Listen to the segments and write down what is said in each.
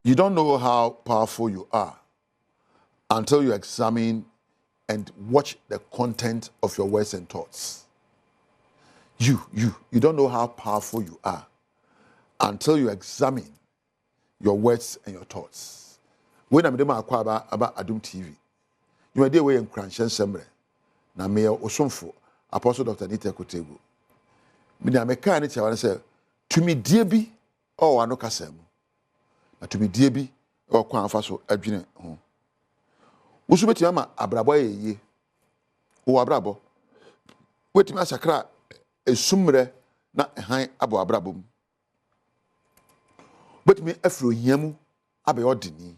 You don't know how powerful you are until you examine and watch the content of your words and thoughts. You don't know how powerful you are until you examine your words and your thoughts. When I'm doing about Adom TV, you are there way Nkuranhyensem na me osomfo Apostle Dr. Nita Kotegu. Me na me kan ne chawa say tumi die bi o ano kasa mu. Na tumi die bi o kwan afa so adwene ho. Wo so betima ma abrabo yeye. Wo abrabo. Wetima asakra esumre na han abo abrabo mu. Betimi afro hiamu abe odini.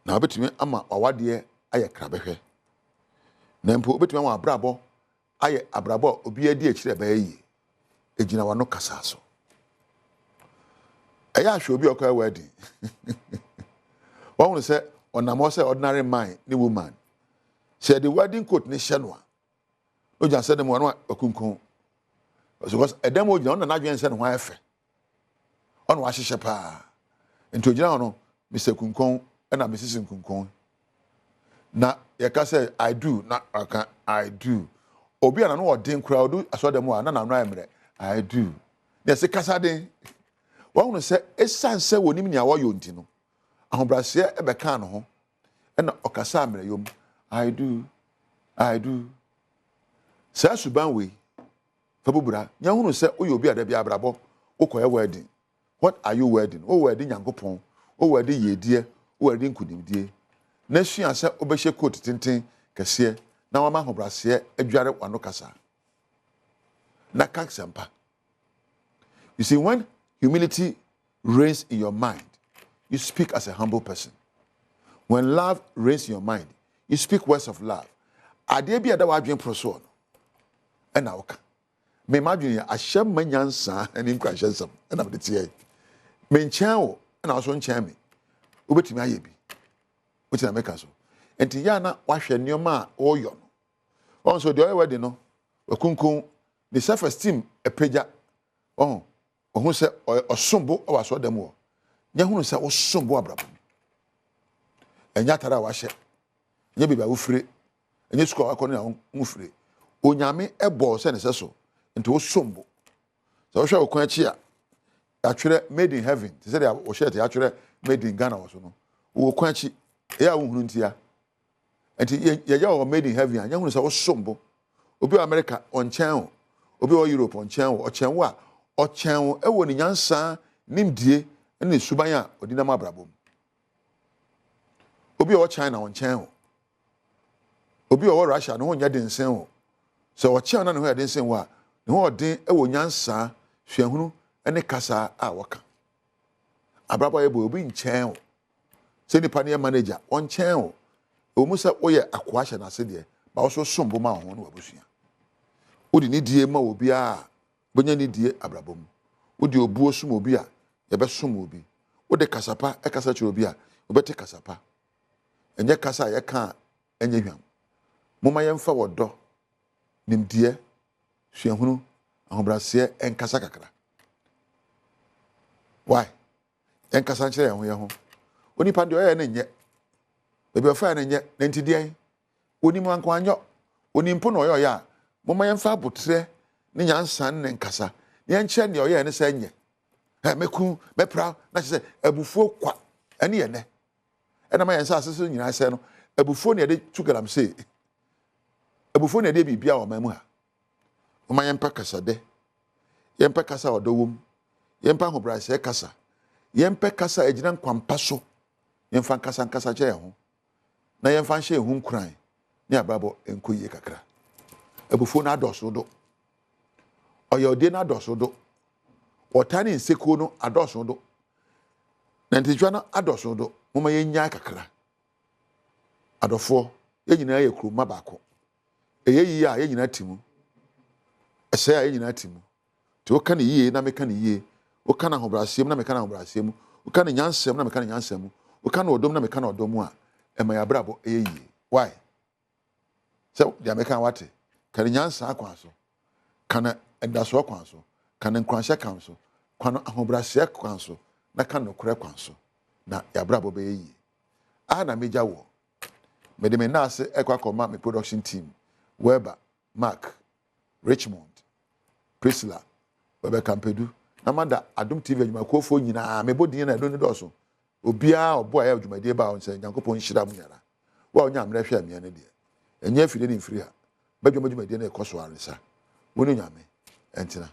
Na betimi ama awade aye krabehwe. Na mpo betimi ama abrabo aye abrabo obi adi akire bayi. Ejina wano kasa so. Eya ahwe obi okwa wedding. One say onamo say ordinary man ni woman. Say the wedding coat ni hye no jan say dem wano akunkun. Because edem o gina on na adwen say no efe. On wa hyehye pa. Enti ogina no Mr. Kunkon na Mrs. Kunkon. Na ye ka say I do na aka I do. Obi ana no odin kra odu aso dem wa na na no emre I do. Yes kasa den. One say esan say wonim nia wo yonti no. Ahobrase e be kan no ho. E na okasa amre yom. I do. I do. Sa suban we. Fabubura, nya hunu say oyo obi ada bia abrabo. Ukoye wedding. What are you wedding? Oh wedding Nyankopon. Oh wedding yedie. Oh wedding kudimdie. Na sua say obehye coat tintin kese. Na wama ahobrase adware wano kasa. Na kaksempa. You see, when humility reigns in your mind, you speak as a humble person. When love reigns in your mind, you speak words of love. Ade bi ada wa adwen proso no. E na woka. Me imagine ya ahyem manyansa ani Nkuranhyensem. E na me tie. Me nkyɛn wo, e na so nkyɛn me. Obetimi aye bi. Wetin na meka so. Enti ya na wahwɛ nneɔma a oyo no. On so de oyo wedding no, wakunkun the self esteem epeja. Ohun se osombo o waso dem wo. Nya hunu se osombo abrabo. Enya tara wa hye. Nya bibia wo fire. Enya sukọ akọ na wo fire. Onyame ebo se ne se so. Nti osombo. Se wo hwe okwan achi a atwere made in heaven. Te se dia wo hye te atwere made in Ghana wo so no. Wo kwan achi e a wo hunu ntia. Nti ye wo made in heaven anya hunu se osombo. Obi America on chen. Obi Europe on chen. O chen wo a Ochenwo ewo ni nyansa nimdie ene suban a odinam abrabom. Obi o China on chen. Obi o Russia no nya densen o. So o chen na no ya densen wo a ne ho odin ewo nyansa hwehunu ene kasa a woka. Abrabo ye bo obi nchen o. Se ni pane manager on chen o. O mu se oye akwahye na se de ba wo so sombo ma ho no wabusua. Odi ni die ma obi a bonya ni die abrabom. Wodi obuo sum obi a ye be sum obi. Wode kasapa e kasa che obi a obete kasapa. Enye kasa ye ka enye hwam. Moma ye mfa wodo nimdie hwehunu ahobrase enkasa kakra. Why? Enkasa nkyere ho ye ho. Oni pa de oye na nye. Bebe ofa na nye na ntidie. Oni mu anko anyo. Oni mpo na oye a moma ye mfa abotre ni nyansan ne nkasa ye nche ne oye ne sa nye meku mepra na se abufuo kwa ene ye ne ena ma yensa asese nyina se no abufuo ne de tugaram se abufuo ne de bibia o mamu ha o ma yempa kasa de yempa kasa odowom yempa hobrase kasa yempa kasa agina nkwampa so yemfa nkasa che ho na yemfa hye hu nkran ne abrabo enkoyie kakra abufuo na adoso do oya ode na adoso do otani nseko no adoso do na ntijwa na adoso do moma yenya kakra adofo yenyina ye kuruma baako eyeyi a yenyina timu ese a yenyina timu ti o kan yiye na meka ne yiye o kan ahobrasem na meka na ahobrasem o kan nyansem na meka na nyansem o kan odom na meka na odom a ema ya brabo eyeyi why so dia meka wate kan nyansa akwan so kana endaso akwan so kana nkwanhye kan so kwano ahobrase kwan so na kan nokure kwan so na yabrabo be yi na meja wo me de me na ase ekwa koma me production team Weber Mark Richmond Priscilla Weber Campedu na manda Adom TV adwuma kofo nyina me bodin na do ne doso obia obo aye adwumade ba on se Nyankopon hyira mu yara wa onya amre hwe ame ne de enye afide ni mfiri ha badwuma adwumade na ekoso aresa wonu nyame entina